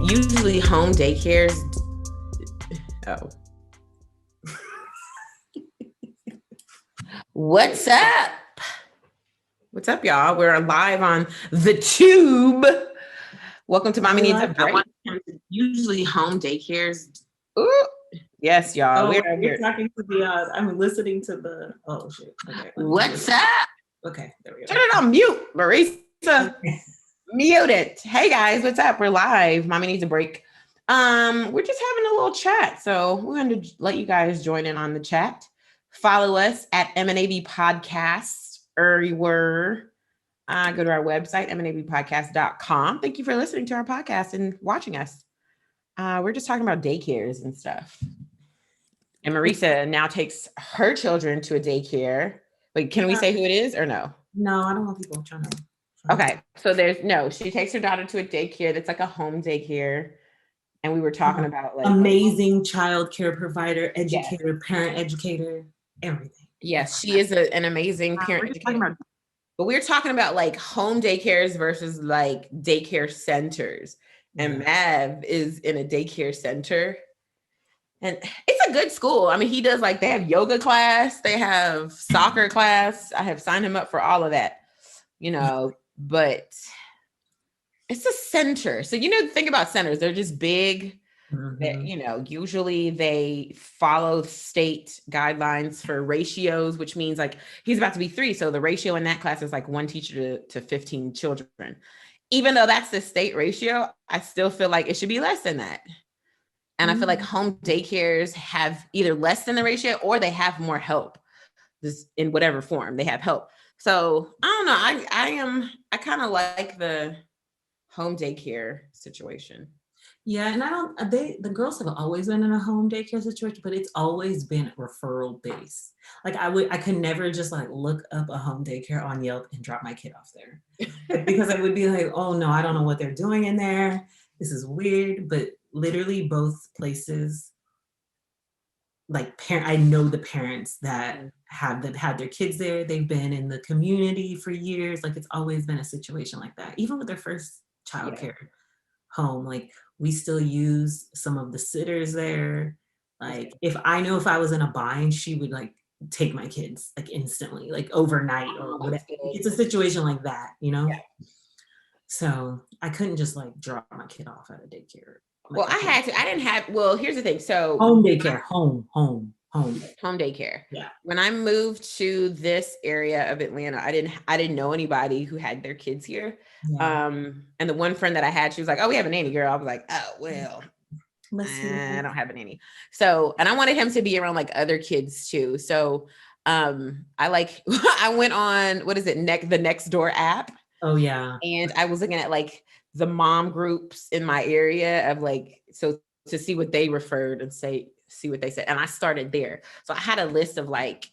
Usually home daycares. Oh. What's up? What's up, y'all? We're live on the tube. Welcome to Mommy Needs a Break. Usually home daycares. Ooh. Yes, y'all. We're talking to the. I'm listening to the. Oh shit. Okay. What's up? Okay, there we go. Turn it on mute, Marisa. Okay. Mute it. Hey guys, what's up? We're live. Mommy Needs a Break. We're just having a little chat, so we're going to let you guys join in on the chat. Follow us at MNAB Podcast everywhere. Go to our website, mnabpodcast.com. Thank you for listening to our podcast and watching us. We're just talking about daycares and stuff. And Marisa now takes her children to a daycare. Wait, can we say who it is or no? No, I don't want people trying to. Okay, so she takes her daughter to a daycare that's like a home daycare. And we were talking about like amazing child care provider, educator, parent educator, everything. Yes, she is an amazing parent educator. But we're talking about like home daycares versus like daycare centers. And Mav is in a daycare center. And it's a good school. I mean, he does like, they have yoga class, they have soccer class. I have signed him up for all of that, but it's a center. So, think about centers. They're just big. Mm-hmm. Usually they follow state guidelines for ratios, which means like he's about to be 3. So the ratio in that class is like 1 teacher to 15 children. Even though that's the state ratio, I still feel like it should be less than that. And I feel like home daycares have either less than the ratio or they have more help. This in whatever form they have help. So I don't know. I kind of like the home daycare situation. Yeah, and the girls have always been in a home daycare situation, but it's always been referral based. Like I could never just like look up a home daycare on Yelp and drop my kid off there. Because I would be like, oh no, I don't know what they're doing in there. This is weird. But literally both places, like I know the parents that have had their kids there. They've been in the community for years. Like it's always been a situation like that. Even with their first childcare home, like we still use some of the sitters there. Like if I was in a bind, she would like take my kids like instantly, like overnight or whatever. It's a situation like that, Yeah. So I couldn't just like drop my kid off at a daycare. Well, I had to. I didn't have. Well, here's the thing. So home daycare, home daycare. Yeah. When I moved to this area of Atlanta, I didn't know anybody who had their kids here. Yeah. And the one friend that I had, she was like, "Oh, we have a nanny girl." I was like, "Oh, well, I don't have a nanny." So, and I wanted him to be around like other kids too. So, I went on, what is it? The Nextdoor app. Oh yeah. And I was looking at like the mom groups in my area of like, so to see what they referred and see what they said. And I started there. So I had a list of like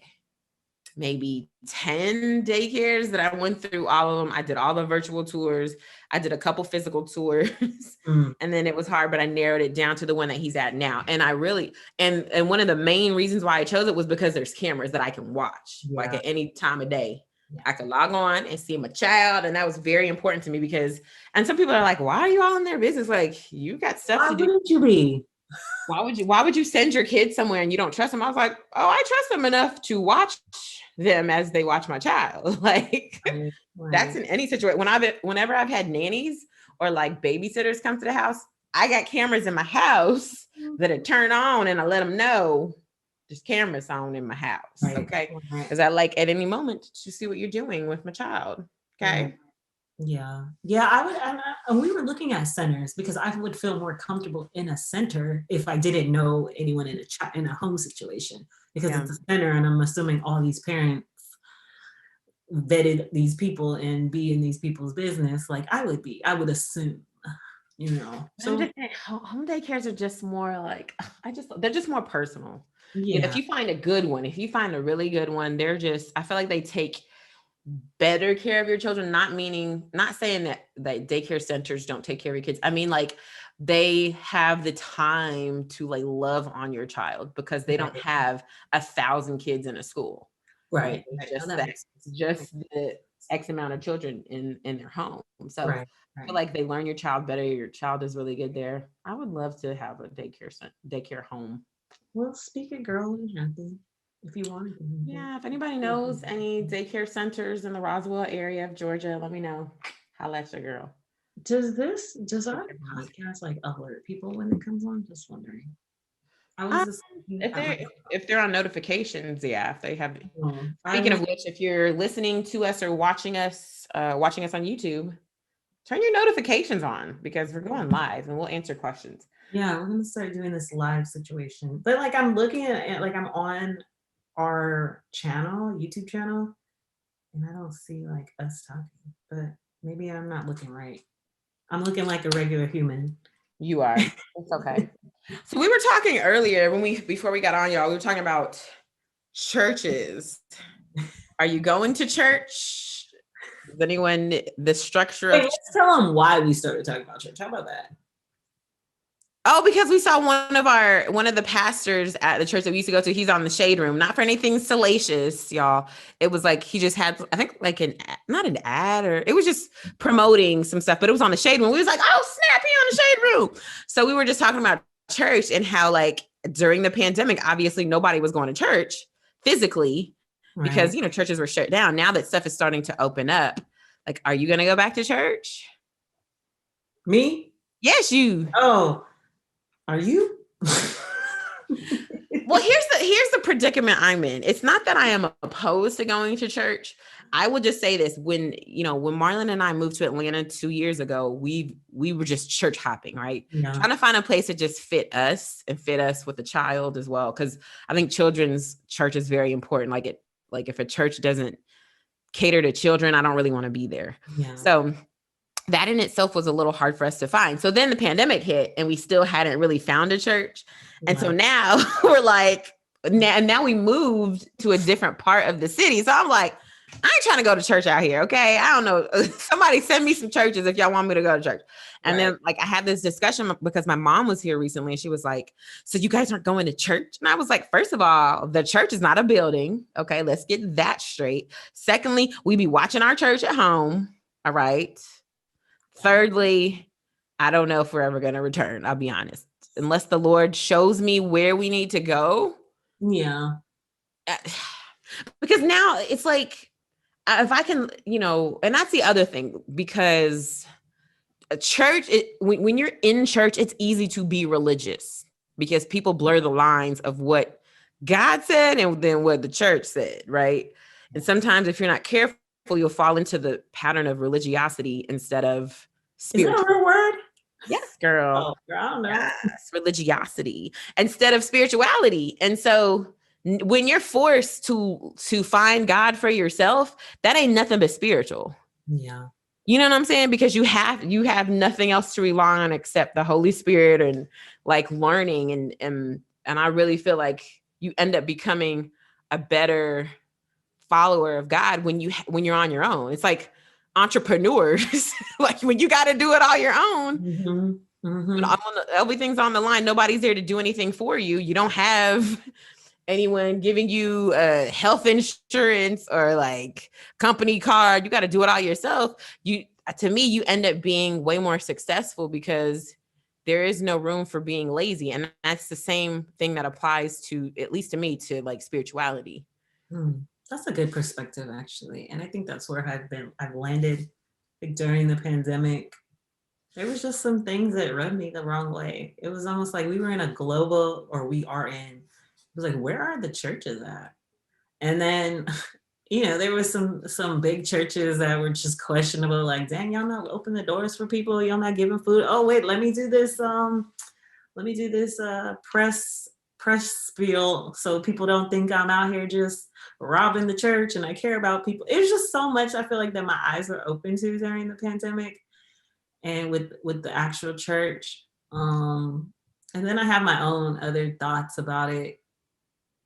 maybe 10 daycares that I went through all of them. I did all the virtual tours. I did a couple physical tours and then it was hard, but I narrowed it down to the one that he's at now. And I really, and one of the main reasons why I chose it was because there's cameras that I can watch like at any time of day. I could log on and see my child. And that was very important to me because, and some people are like, why are you all in their business? Like you got stuff to do. Why wouldn't you be? Why would you send your kids somewhere and you don't trust them? I was like, oh, I trust them enough to watch them as they watch my child. Like that's in any situation. Whenever I've had nannies or like babysitters come to the house, I got cameras in my house that I turn on and I let them know there's cameras on in my house. Okay. Because I like at any moment to see what you're doing with my child. Okay. Yeah. I would, and we were looking at centers because I would feel more comfortable in a center if I didn't know anyone in a home situation, because it's a center and I'm assuming all these parents vetted these people and be in these people's business. Like I would assume, So home daycares are just more like, they're just more personal. Yeah. If you find a good one, if you find a really good one, I feel like they take better care of your children, not saying that daycare centers don't take care of your kids. I mean, like they have the time to like love on your child because they don't have 1,000 kids in a school. Right. Just X amount of children in their home. So Right. I feel like they learn your child better. Your child is really good there. I would love to have a daycare home. Well, speak it, girl. You're happy if you want to. Yeah, if anybody knows any daycare centers in the Roswell area of Georgia, let me know. Holla at your girl. Does our podcast like alert people when it comes on? Just wondering. I was Um, just if they're on notifications, yeah. If they have. I Speaking of went, which, if you're listening to us or watching us on YouTube, turn your notifications on because we're going live and we'll answer questions. yeah, we're gonna start doing this live situation. But like I'm looking at like I'm on our channel, YouTube channel, and I don't see like us talking. But maybe I'm not looking right. I'm looking like a regular human. You are. It's okay. So we were talking earlier before we got on, y'all. We were talking about churches. Are you going to church? Does anyone the structure Wait, of let's tell them why we started talking about church. How about that? Oh, because we saw one of the pastors at the church that we used to go to. He's on the shade room, not for anything salacious, y'all. It was like he just had, I think, like not an ad, or it was just promoting some stuff, but it was on the shade room. We was like, oh snap, he on the shade room. So we were just talking about church and how like during the pandemic, obviously nobody was going to church physically because churches were shut down. Now that stuff is starting to open up, like, are you gonna go back to church? Me? Yes, you. Oh. Are you? Well, here's the predicament I'm in. It's not that I am opposed to going to church. I will just say this: when Marlon and I moved to Atlanta 2 years ago, we were just church hopping, right? Yeah. Trying to find a place that just fit us and fit us with the child as well. Because I think children's church is very important. Like if a church doesn't cater to children, I don't really want to be there. Yeah. So that in itself was a little hard for us to find. So then the pandemic hit and we still hadn't really found a church. And so now we're like, now we moved to a different part of the city. So I'm like, I ain't trying to go to church out here. Okay. I don't know. Somebody send me some churches if y'all want me to go to church. And then like I had this discussion because my mom was here recently and she was like, so you guys aren't going to church? And I was like, first of all, the church is not a building. Okay. Let's get that straight. Secondly, we be watching our church at home. All right. Thirdly, I don't know if we're ever going to return. I'll be honest. Unless the Lord shows me where we need to go. Yeah. Because now it's like, if I can, and that's the other thing, because a church, when you're in church, it's easy to be religious because people blur the lines of what God said and then what the church said, right? And sometimes if you're not careful, you'll fall into the pattern of religiosity instead of spiritual. Is that a real word? Yes, girl. Oh, girl, I don't know. Yes, religiosity instead of spirituality. And so when you're forced to find God for yourself, that ain't nothing but spiritual. Yeah. You know what I'm saying? Because you have nothing else to rely on except the Holy Spirit and like learning and I really feel like you end up becoming a better follower of God when you're on your own. It's like entrepreneurs, like when you got to do it all your own. Mm-hmm. Mm-hmm. Everything's on the line. Nobody's there to do anything for you. You don't have anyone giving you health insurance or like company card. You got to do it all yourself. To me, you end up being way more successful because there is no room for being lazy. And that's the same thing that applies to, at least to me, to like spirituality. That's a good perspective, actually. And I think that's where I've landed like during the pandemic. There was just some things that rubbed me the wrong way. It was almost like we were in a global, or we are in, it was like, where are the churches at? And then, there was some big churches that were just questionable, like, dang, y'all not open the doors for people, y'all not giving food. Oh, wait, let me do this press spiel so people don't think I'm out here just robbing the church and I care about people. It was just so much I feel like that my eyes were open to during the pandemic and with the actual church. And then I have my own other thoughts about it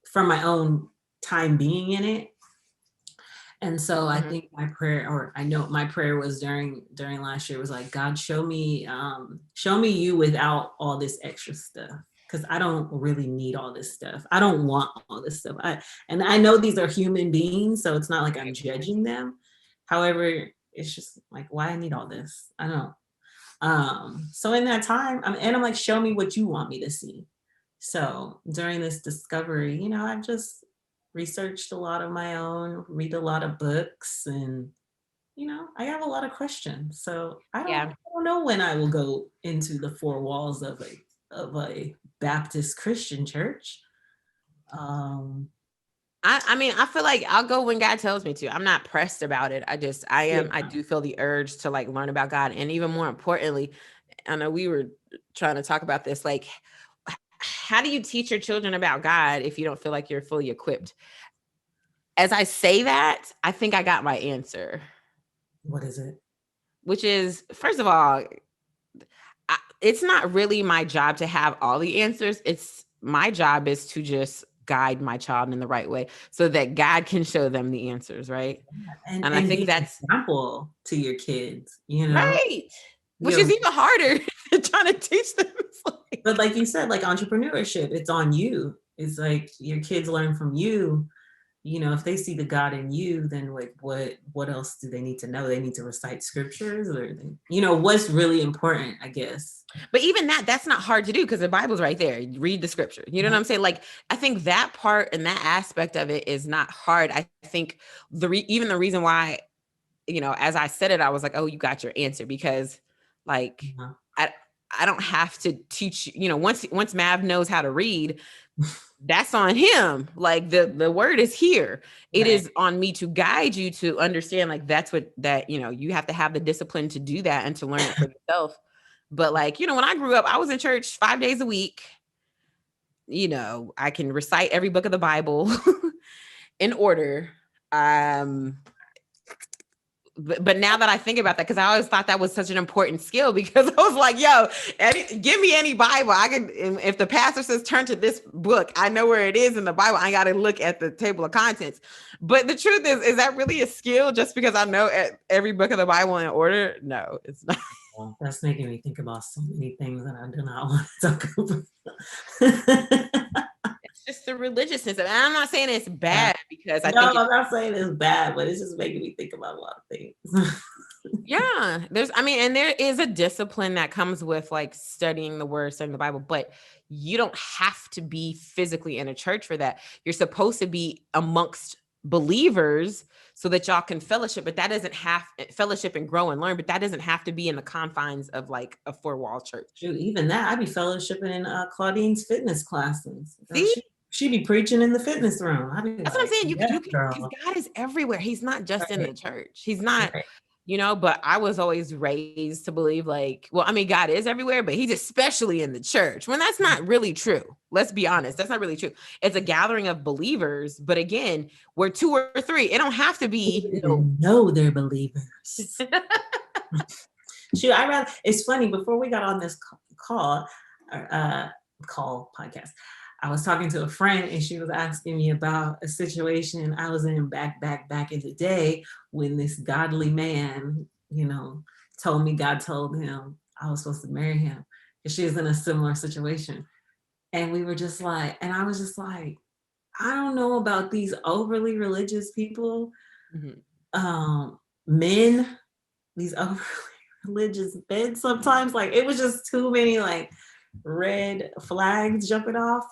from my own time being in it. And so I think my prayer, or I know my prayer was during last year was like, God, show me you without all this extra stuff. Because I don't really need all this stuff. I don't want all this stuff. And I know these are human beings, so it's not like I'm judging them. However, it's just like, why I need all this? I don't. So in that time, I'm like, show me what you want me to see. So during this discovery, I've just researched a lot of my own, read a lot of books, and I have a lot of questions. So I don't know when I will go into the four walls of a Baptist Christian church. I mean, I feel like I'll go when God tells me to. I'm not pressed about it. I do feel the urge to like learn about God. And even more importantly, I know we were trying to talk about this, like, how do you teach your children about God if you don't feel like you're fully equipped? As I say that, I think I got my answer. What is it? Which is, first of all, it's not really my job to have all the answers. It's my job is to just guide my child in the right way so that God can show them the answers, right? And I think be that's an example to your kids, right. Which is even harder than trying to teach them. But like you said, like entrepreneurship, it's on you. It's like your kids learn from you. If they see the God in you, then like what else do they need to know? They need to recite scriptures, or what's really important, I guess. But even that's not hard to do because the Bible's right there. You read the scripture. You know what I'm saying? Like, I think that part and that aspect of it is not hard. I think even the reason why, as I said it, I was like, oh, you got your answer, because like I don't have to teach, once Mav knows how to read, that's on him. Like the word is here. It is on me to guide you to understand, like, that's what you have to have the discipline to do that and to learn it for yourself. But like, when I grew up, I was in church 5 days a week. I can recite every book of the Bible in order. But now that I think about that, because I always thought that was such an important skill, because I was like, yo, give me any Bible. I can, if the pastor says turn to this book, I know where it is in the Bible. I got to look at the table of contents. But the truth is that really a skill just because I know every book of the Bible in order? No, it's not. Well, that's making me think about so many things that I do not want to talk about. It's just the religiousness. And I'm not saying it's bad, because I'm not saying it's bad, but it's just making me think about a lot of things. Yeah, and there is a discipline that comes with like studying the word, studying the Bible, but you don't have to be physically in a church for that. You're supposed to be amongst believers so that y'all can fellowship, but that doesn't have fellowship and grow and learn, but that doesn't have to be in the confines of like a four-wall church. Dude, even that, I'd be fellowshipping in Claudine's fitness classes. See? She'd be preaching in the fitness room. That's what I'm saying. You can, because God is everywhere. He's not just in the church. He's not, but I was always raised to believe like, well, I mean, God is everywhere, but he's especially in the church, when that's not really true. Let's be honest. That's not really true. It's a gathering of believers. But again, we're 2 or 3. It don't have to be. No, they're believers. Shoot, it's funny, before we got on this call podcast, I was talking to a friend and she was asking me about a situation I was in back in the day when this godly man, told me God told him I was supposed to marry him. And she was in a similar situation. And we were just like, and I was just like, I don't know about these overly religious people, men, these overly religious men sometimes. Like, it was just too many like red flags jumping off.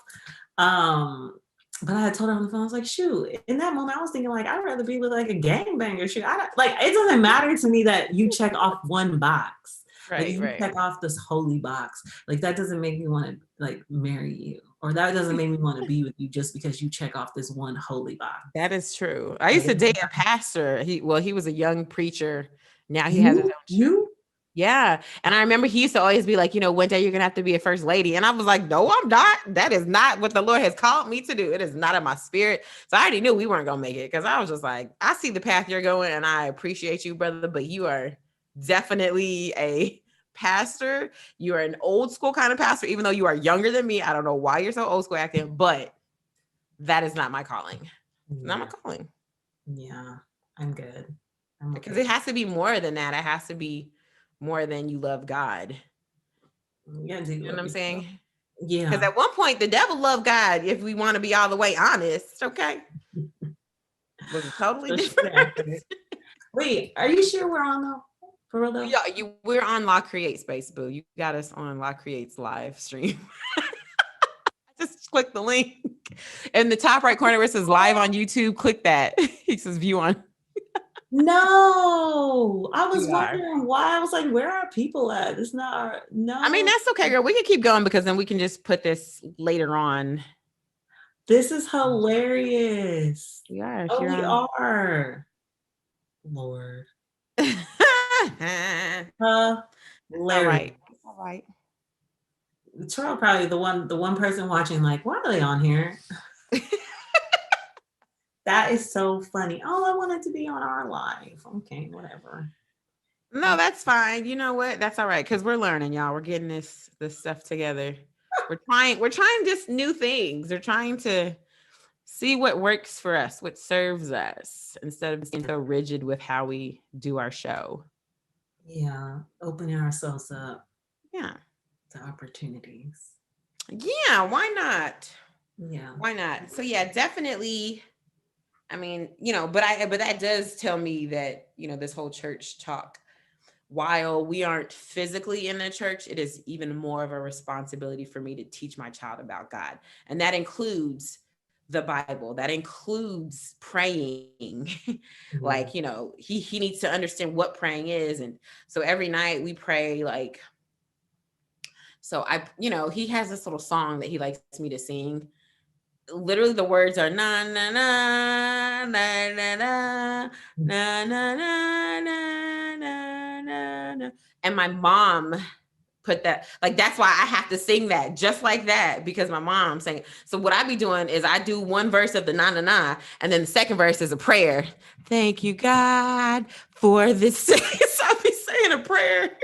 But I told her on the phone, I was like, shoot, in that moment I was thinking like, I'd rather be with like a gangbanger. Shoot, it doesn't matter to me that you check off one box. Right, like, you check off this holy box. Like, that doesn't make me want to like marry you, or that doesn't make me want to be with you just because you check off this one holy box. That is true. I used to date a pastor. He was a young preacher. Now he has his own church. Yeah. And I remember he used to always be like, one day you're going to have to be a first lady. And I was like, no, I'm not. That is not what the Lord has called me to do. It is not in my spirit. So I already knew we weren't going to make it, because I was just like, I see the path you're going and I appreciate you, brother, but you are definitely a pastor. You are an old school kind of pastor, even though you are younger than me. I don't know why you're so old school acting, but that is not my calling. Not my calling. Yeah, I'm good. Because it has to be more than that. It has to be more than you love God. You know what I'm saying? Yeah. Because at one point, the devil loved God, if we want to be all the way honest. Okay. Was totally different. Wait, are you sure we're on though? For real though? Yeah, we're on Law Create Space, boo. You got us on Law Create's live stream. Just click the link in the top right corner where it says live on YouTube. Click that. He says view on. No, I was You are. wondering why. I was like, where are people at? It's not our, I mean, no. that's okay, girl. We can keep going because then we can just put this later on. This is hilarious. We are. Oh, You're we on. are. Lord. All Hilarious. right. All right. Terrell probably the one person watching, like, why are they on here? That is so funny. Oh, I wanted to be on our live. Okay, whatever. No, that's fine. You know what? That's all right because we're learning, y'all. We're getting this stuff together. We're trying just new things. We're trying to see what works for us, what serves us, instead of being so rigid with how we do our show. Yeah, opening ourselves up. Yeah. To opportunities. Yeah, why not? Yeah. Why not? So yeah, definitely. I mean, but that does tell me that, this whole church talk, while we aren't physically in the church, it is even more of a responsibility for me to teach my child about God. And that includes the Bible, that includes praying. Like, he needs to understand what praying is. And so every night we pray, like, so he has this little song that he likes me to sing. Literally the words are na na na na na na na na na na na na, and my mom put that, like, that's why I have to sing that just like that, because my mom sang it. So what I be doing is I do one verse of the na na na, and then the second verse is a prayer. Thank you, God, for this. So I'll be saying a prayer.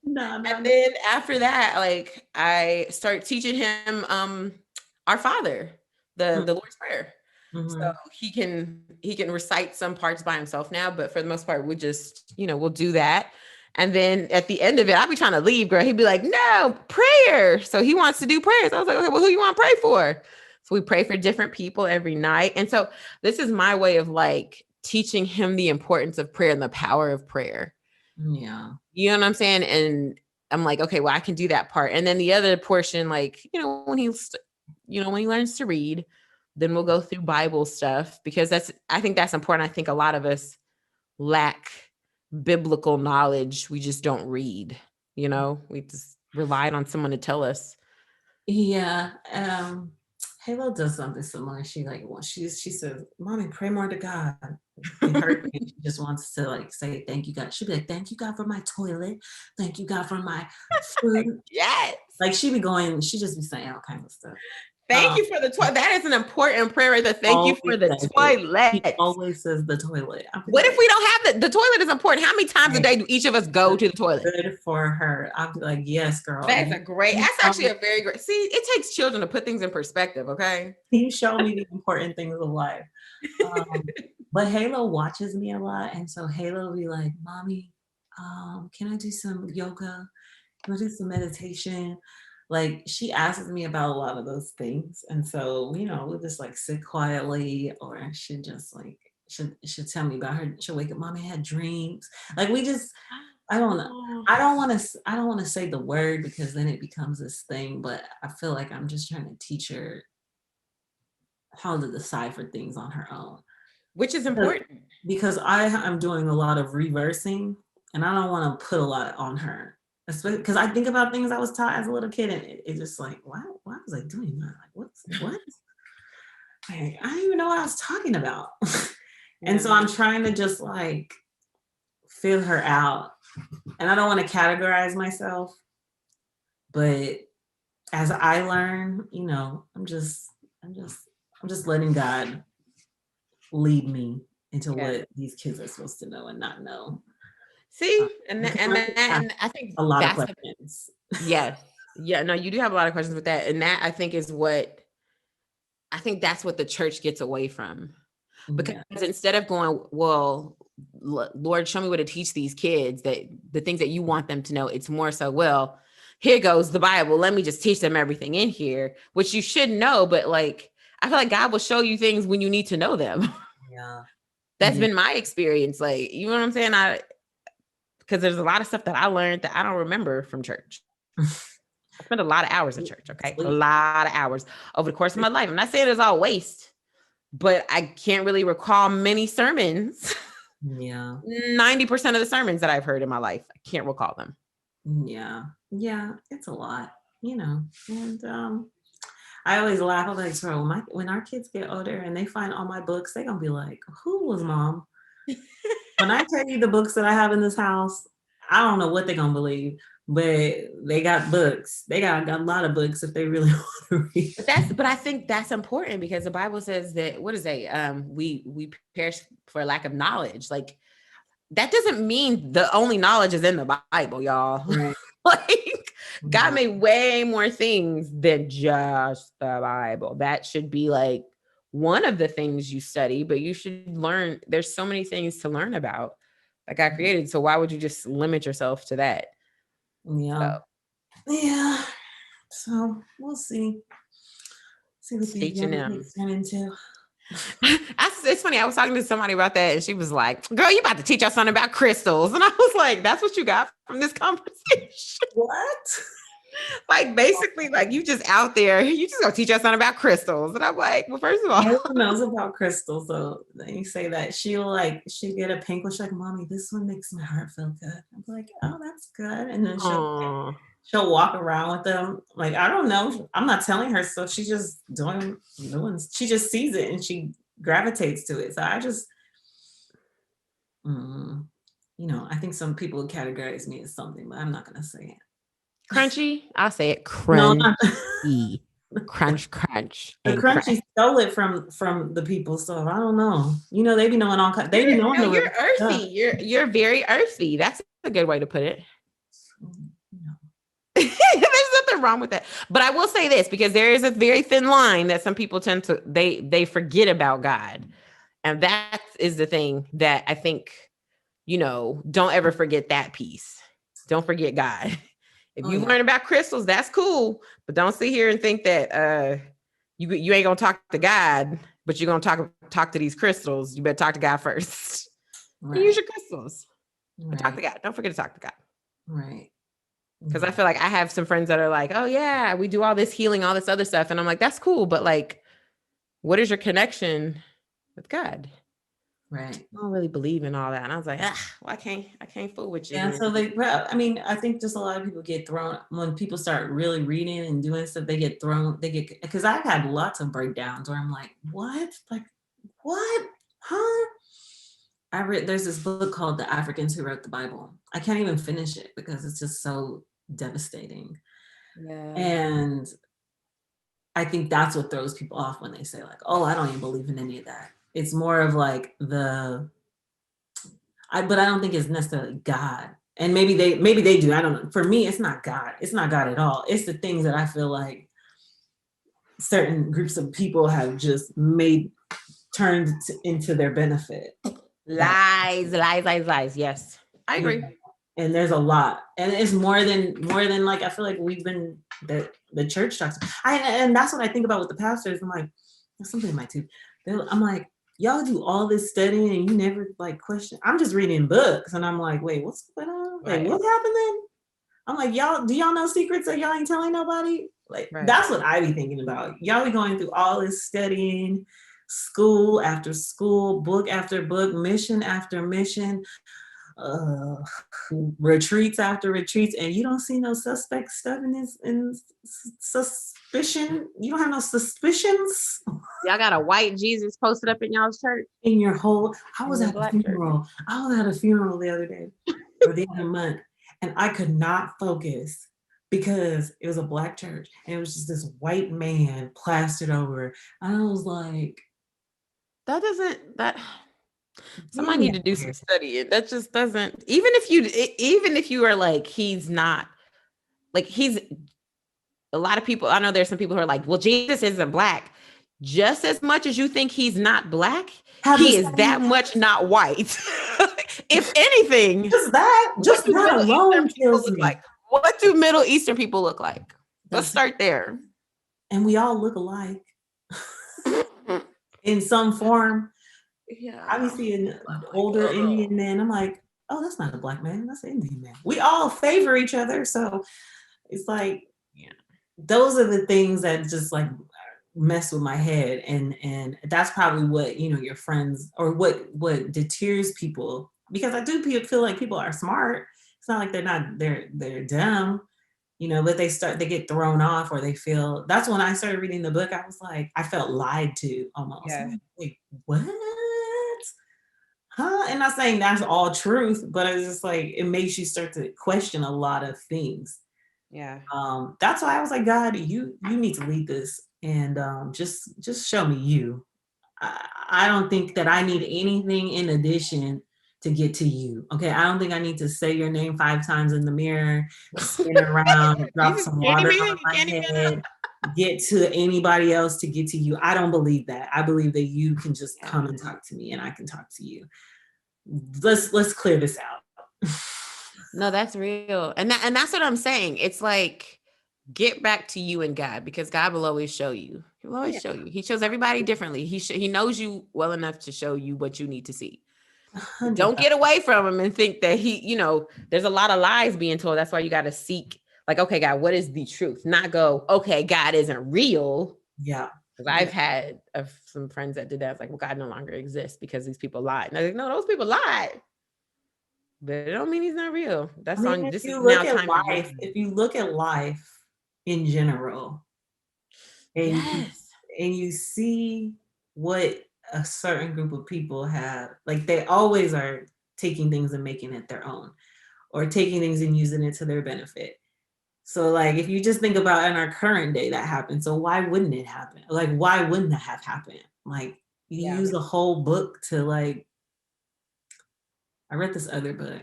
And then after that, like, I start teaching him our Father, the Lord's Prayer. So he can recite some parts by himself now, but for the most part, we just, we'll do that. And then at the end of it, I'll be trying to leave, girl. He'd be like, no, prayer. So he wants to do prayers. I was like, okay, well, who you want to pray for? So we pray for different people every night. And so this is my way of, like, teaching him the importance of prayer and the power of prayer. Yeah. You know what I'm saying? And I'm like, okay, well, I can do that part. And then the other portion, like, when he learns to read, then we'll go through Bible stuff, because I think that's important. I think a lot of us lack biblical knowledge. We just don't read, we just relied on someone to tell us. Yeah. Halo does something similar. She says, Mommy, pray more to God. She just wants to, like, say thank you, God. She'd be like, thank you, God, for my toilet. Thank you, God, for my food. Yes. Like, she just be saying all kinds of stuff. Thank you for the toilet. That is an important prayer right there. Thank you for the toilet. He always says the toilet. What if we don't have the toilet is important? How many times a day do each of us go to the toilet? Good for her. I'll be like, yes, girl. That's actually a very great. See, it takes children to put things in perspective, okay? You show me the important things of life. But Halo watches me a lot. And so Halo will be like, Mommy, can I do some yoga? Can I do some meditation? Like, she asks me about a lot of those things. And so, we'll just, like, sit quietly, or she'll just, like, she'll tell me about her. She'll wake up, Mommy, I had dreams. Like, I don't know. I don't want to say the word, because then it becomes this thing, but I feel like I'm just trying to teach her how to decipher things on her own. Which is important. Because I'm doing a lot of reversing, and I don't want to put a lot on her. Because I think about things I was taught as a little kid, and it's just like, why was I doing that? Like, what? Like, I don't even know what I was talking about. And so I'm trying to just, like, feel her out. And I don't want to categorize myself, but as I learn, I'm just letting God lead me into what these kids are supposed to know and not know. See, and I think a lot of questions. Yes. Yeah, no, you do have a lot of questions with that. And that, I think, is what that's what the church gets away from. Because instead of going, well, Lord, show me what to teach these kids, that the things that you want them to know, it's more so, well, here goes the Bible. Let me just teach them everything in here, which you should know. But, like, I feel like God will show you things when you need to know them. Yeah. That's been my experience. Like, you know what I'm saying? Because there's a lot of stuff that I learned that I don't remember from church. I spent a lot of hours in church, okay? A lot of hours over the course of my life. I'm not saying it's all waste, but I can't really recall many sermons. Yeah. 90% of the sermons that I've heard in my life, I can't recall them. Yeah. Yeah. It's a lot, you know. And I always laugh. I'm like, bro, when our kids get older and they find all my books, they're gonna be like, who was mom? When I tell you the books that I have in this house, I don't know what they're gonna believe, but they got books. They got a lot of books if they really want to read. But I think that's important because the Bible says that, what is it? We perish for lack of knowledge. Like, that doesn't mean the only knowledge is in the Bible, y'all. Right. Like, God made way more things than just the Bible. That should be like one of the things you study, but you should learn. There's so many things to learn about that God created. So why would you just limit yourself to that? Yeah. So. Yeah. So we'll see. See what these young kids turn into. It's funny. I was talking to somebody about that, and she was like, "Girl, you about to teach us something about crystals?" And I was like, "That's what you got from this conversation?" What? Like, basically, like, you just out there, you just gonna teach us something about crystals. And I'm like, well, first of all, no one knows about crystals. So then you say that she'll get a pink one. She's like, "Mommy, this one makes my heart feel good." I'm like, "Oh, that's good." And then she'll walk around with them. Like, I don't know. I'm not telling her. So she's just doing she just sees it and she gravitates to it. So I just, I think some people would categorize me as something, but I'm not going to say it. Crunchy? I'll say it. Crunchy. Crunch. The crunchy stole it from the people, so I don't know. They be knowing all kinds. They be knowing. No, you're earthy. You're very earthy. That's a good way to put it. There's nothing wrong with that. But I will say this, because there is a very thin line that some people tend to they forget about God, and that is the thing that I think, don't ever forget that piece. Don't forget God. If you learn about crystals, that's cool, but don't sit here and think that you ain't gonna talk to God, but you're gonna talk to these crystals. You better talk to God first. Right. Use your crystals. Right. Talk to God. Don't forget to talk to God. Right. Because I feel like I have some friends that are like, "Oh yeah, we do all this healing, all this other stuff," and I'm like, "That's cool, but like, what is your connection with God?" Right. I don't really believe in all that. And I was like, well, I can't fool with you. Yeah. So I think just a lot of people get thrown when people start really reading and doing stuff, because I've had lots of breakdowns where I'm like, what? Like, what? Huh? There's this book called The Africans Who Wrote the Bible. I can't even finish it because it's just so devastating. Yeah. And I think that's what throws people off when they say like, oh, I don't even believe in any of that. It's more of like but I don't think it's necessarily God. And maybe they do. I don't know. For me, it's not God. It's not God at all. It's the things that I feel like certain groups of people have just turned into their benefit. Lies. Yes, I agree. And there's a lot, and it's more than like, I feel like we've been the church talks. And that's what I think about with the pastors. I'm like, there's something in my tooth. I'm like, y'all do all this studying and you never like question. I'm just reading books and I'm like, wait, what's going on? Like, what's happening? I'm like, do y'all know secrets that y'all ain't telling nobody? Like, that's what I be thinking about. Y'all be going through all this studying, school after school, book after book, mission after mission, retreats after retreats, and you don't see no suspect stuff in suspicion. You don't have no suspicions. Y'all got a white Jesus posted up in y'all's church? In your whole, I was at a funeral. I was at a funeral the other day or the other month, and I could not focus because it was a Black church and it was just this white man plastered over. And I was like, somebody need to do some studying. That just doesn't, even if you are like, he's not, like, he's, a lot of people, I know there's some people who are like, well, Jesus isn't Black. Just as much as you think he's not Black, he is that much not white. If anything, just that alone kills me. Like, what do Middle Eastern people look like? Let's start there. And we all look alike in some form. Yeah. I be seeing I'm like, older Indian oh. men. I'm like, oh, that's not a black man. That's an Indian man. We all favor each other. So it's like, Yeah. those are the things that just like mess with my head. And that's probably what, your friends, or what deters people, because I do feel like people are smart. It's not like they're dumb, but they get thrown off, or they feel. That's when I started reading the book. I was like, I felt lied to almost. I'm Yeah. like, wait, what? Huh? And not saying that's all truth, but it's just like it makes you start to question a lot of things. Yeah. That's why I was like, God, you need to lead this, and just show me you. I don't think that I need anything in addition to get to you. Okay, I don't think I need to say your name 5 times in the mirror, spin around, drop Jesus, some candy water man, on you my candy man. head, get to anybody else to get to you. I don't believe that. I believe that you can just Yeah. come and talk to me, and I can talk to you. Let's clear this out. No, that's real. And that's what I'm saying. It's like, get back to you and God, because God will always show you. He will always Yeah, show you. He shows everybody differently. He knows you well enough to show you what you need to see. But 100. don't get away from him and think that there's a lot of lies being told. That's why you got to seek, like, okay, God, what is the truth? Not go, okay, God isn't real. Yeah. Because I've had some friends that did that. It's like, well, God no longer exists because these people lied. And I was like, no, those people lied. But it don't mean he's not real. I That's mean, on. This is now time for you. if you look at life in general, and Yes. you see what a certain group of people have, like they always are taking things and making it their own, or taking things and using it to their benefit. So like if you just think about in our current day that happened, so why wouldn't it happen? Like why wouldn't that have happened? Like you Yeah. use a whole book to like, I read this other book.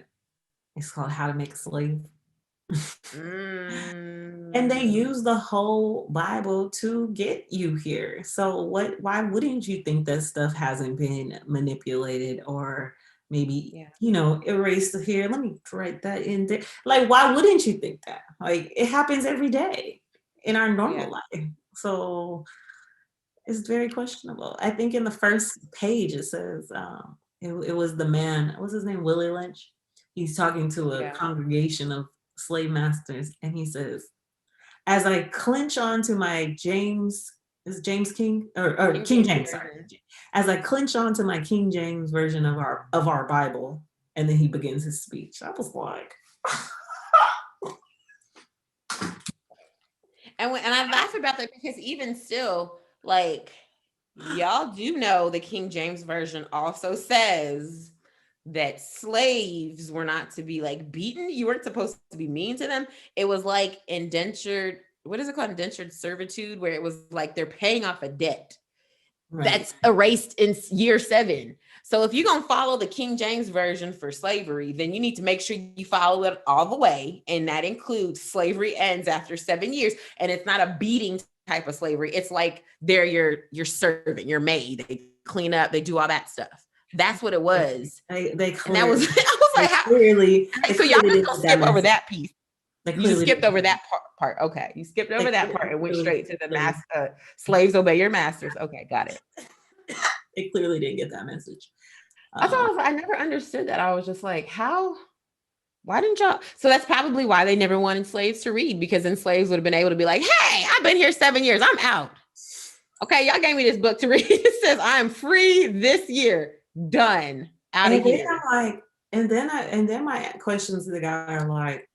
It's called How to Make a Slave. And they Mm, use the whole Bible to get you here. So why wouldn't you think that stuff hasn't been manipulated, or maybe, yeah. erased here? Let me write that in there. Like, why wouldn't you think that? Like, it happens every day in our Yeah. normal life. So it's very questionable. I think in the first page it says, it was the man, what's his name? Willie Lynch. He's talking to a Yeah. congregation of slave masters, and he says, as I clench onto my James, is James King, or King King James James, sorry. version. As I clench onto my King James version of our Bible, and then he begins his speech. I was like, And I laugh about that because even still, like, y'all do know the King James version also says that slaves were not to be like beaten. You weren't supposed to be mean to them. It was like indentured, what is it called? Indentured servitude, where it was like they're paying off a debt right. that's erased in year 7. So if you're going to follow the King James version for slavery, then you need to make sure you follow it all the way. And that includes slavery ends after 7 years. And it's not a beating type of slavery. It's like they're your servant, your maid. They clean up, they do all that stuff. That's what it was. They And that was, clearly, I was like, how? So y'all just didn't gonna get that skip over message. that piece. They You just clearly skipped didn't. over that part. Okay. You skipped over that part and went Clearly, straight to the slaves obey your masters. Okay, got it. they clearly didn't get that message. I thought I never understood that. I was just like, how? Why didn't y'all? So that's probably why they never wanted slaves to read, because then slaves would have been able to be like, hey, I've been here 7 years. I'm out. Okay, y'all gave me this book to read. It says I'm free this year. Done. Out of And then here. I'm like, and then my questions to the guy are like,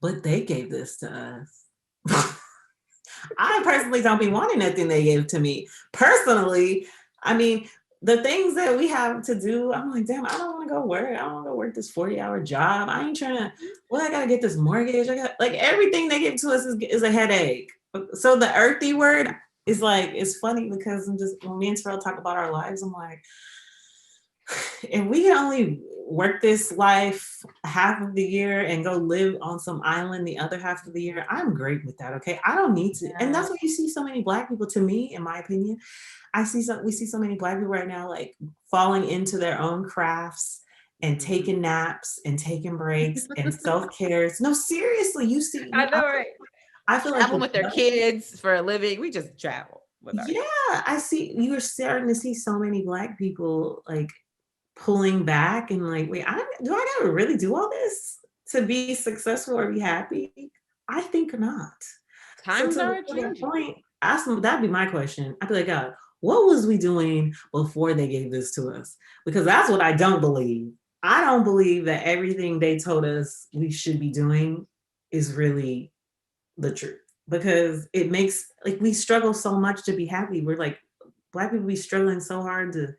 but they gave this to us. I personally don't be wanting nothing they gave to me. Personally, I mean, the things that we have to do, I'm like, damn, I don't want to go work. I don't want to go work this 40-hour job. I ain't trying to, well, I got to get this mortgage. I got, like, everything they give to us is a headache. So the earthy word is like, it's funny because I'm just, when me and Terrell talk about our lives, I'm like, if we can only work this life half of the year and go live on some island the other half of the year, I'm great with that. Okay. I don't need to. And that's why you see so many Black people, to me, in my opinion. We see so many Black people right now, like falling into their own crafts and taking naps and taking breaks and self-care. No, seriously, you see, I know, right? I feel like Traveling with their kids for a living. We just travel. with our Yeah, I see you're starting to see so many Black people like pulling back and like, wait, do I gotta really do all this to be successful or be happy? I think not. So times are to that changing. point, that'd be my question. I'd be like, God, what was we doing before they gave this to us? Because that's what I don't believe. I don't believe that everything they told us we should be doing is really the truth. Because it makes like we struggle so much to be happy. We're like Black people be struggling so hard to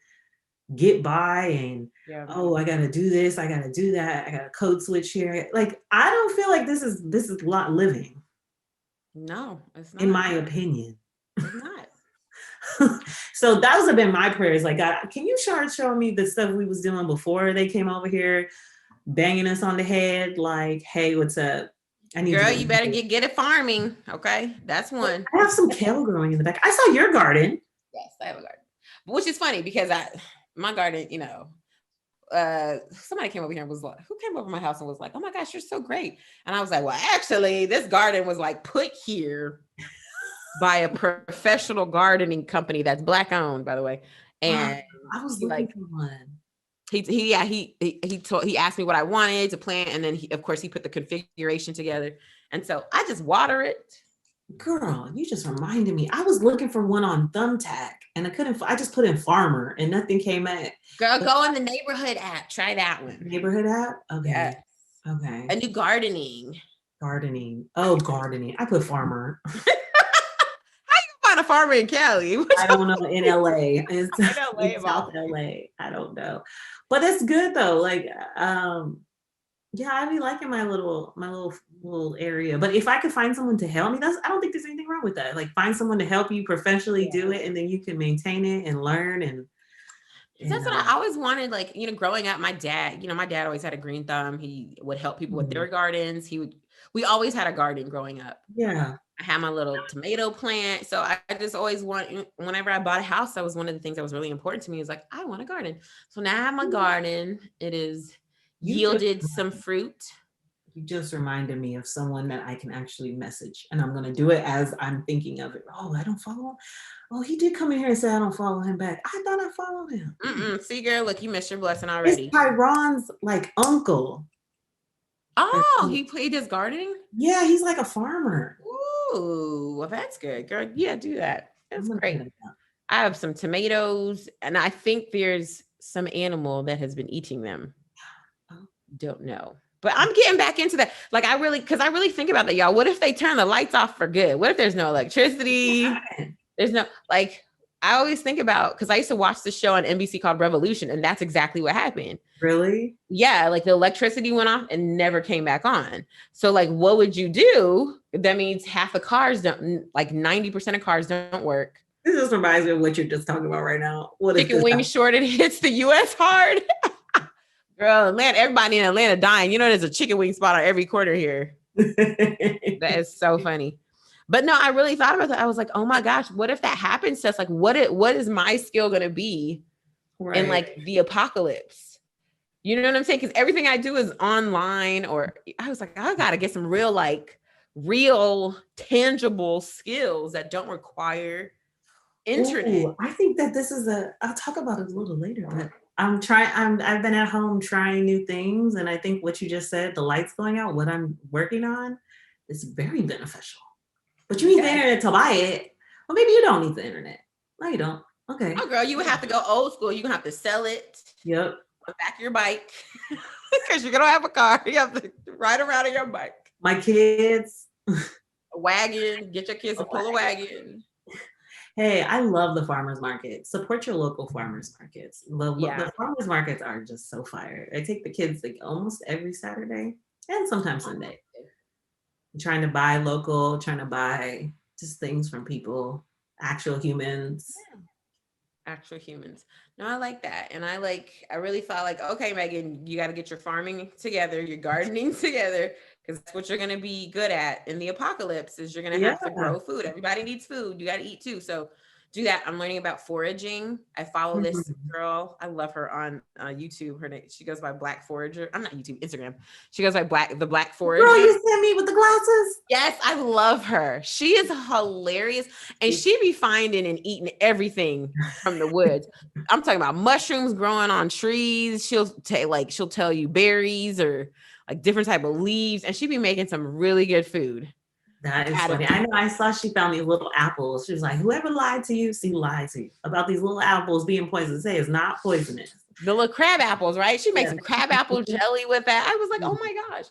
get by and Yeah. oh, I gotta do this, I gotta do that, I gotta code switch here. Like I don't feel like this is a lot living, No, it's in not. my opinion. It's not. So those have been my prayers. Like, God, can you start showing me the stuff we was doing before they came over here, banging us on the head? Like, hey, what's up? I need Girl, to you go. better get at farming. Okay. That's one. I have some kale growing in the back. I saw your garden. Yes, I have a garden. Which is funny because my garden, somebody came over here and was like, who came over my house and was like, oh my gosh, you're so great. And I was like, well, actually, this garden was like put here by a professional gardening company that's Black owned, by the way. And I was he looking like for one. he asked me what I wanted to plant, and then of course he put the configuration together. And so I just water it. Girl, you just reminded me. I was looking for one on Thumbtack and I just put in farmer and nothing came at. Girl, But go in the neighborhood app. Try that one. neighborhood app? Okay. Yeah. Okay. A new gardening. Gardening. Oh, gardening. I put farmer. Find a farmer in Cali. I don't know. In LA. It's I know way in South about. LA. I don't know. But it's good though. Like, yeah, I be liking my little area. But if I could find someone to help me, I don't think there's anything wrong with that. Like find someone to help you professionally do it and then you can maintain it and learn and That's what I always wanted. Like, growing up, my dad always had a green thumb. He would help people with their gardens. We always had a garden growing up. Yeah. I had my little tomato plant. So I just always whenever I bought a house, that was one of the things that was really important to me, is like, I want a garden. So now I have my garden. It is yielded some fruit. You just reminded me of someone that I can actually message, and I'm gonna do it as I'm thinking of it. Oh, I don't follow him. Oh, he did come in here and say I don't follow him back. I thought I followed him. See, girl, look, you missed your blessing already. It's Tyron's like uncle. Oh, he does gardening? Yeah, he's like a farmer. Ooh, well, that's good, girl. Yeah, do that. That's great. I have some tomatoes, and I think there's some animal that has been eating them. Don't know. But I'm getting back into that. Like, because I really think about that, y'all. What if they turn the lights off for good? What if there's no electricity? There's no, like, I always think about, because I used to watch the show on NBC called Revolution, and that's exactly what happened. Really? Yeah, like the electricity went off and never came back on. So, like, what would you do? That means half the cars don't, like 90% of cars don't work. This just reminds me of what you're just talking about right now. What chicken wing shortage hits the U.S. hard. Girl, Atlanta, everybody in Atlanta dying. There's a chicken wing spot on every corner here. That is so funny. But no, I really thought about that. I was like, oh my gosh, what if that happens to us? Like, what is my skill going to be in like the apocalypse? You know what I'm saying? Because everything I do is online, or I was like, I got to get some real tangible skills that don't require internet. Ooh, I think that I'll talk about it a little later, but I've been at home trying new things. And I think what you just said, the lights going out, what I'm working on is very beneficial. But you need the internet to buy it. Well, maybe you don't need the internet. No, you don't. Okay. Oh, girl, you would have to go old school. You're going to have to sell it. Yep. On back of your bike. Because you're going to have a car. You have to ride around on your bike. My kids. A wagon. Get your kids to pull a wagon. Hey, I love the farmers market. Support your local farmers markets. The farmers markets are just so fire. I take the kids like almost every Saturday and sometimes Sunday. I'm trying to buy local, trying to buy just things from people, actual humans. Yeah. Actual humans. No, I like that. And I really thought like, okay, Megan, you got to get your farming together, your gardening together, because that's what you're going to be good at in the apocalypse. Is you're going to have to grow food. Everybody needs food. You got to eat too. So do that. I'm learning about foraging. I follow this Mhm. girl. I love her on YouTube. Her name, she goes by Black Forager. I'm not YouTube, Instagram. She goes by the Black Girl, Forager. you sent me with the glasses. Yes, I love her. She is hilarious. And she be finding and eating everything from the woods. I'm talking about mushrooms growing on trees. She'll tell you berries or like different type of leaves. And she be making some really good food That is out of funny. it. I know I saw she found these little apples. She was like, whoever lied to you, she lied to you about these little apples being poisonous. Say it's not poisonous. The little crab apples, right? She makes Yeah. some crab apple jelly with that. I was like, oh my gosh.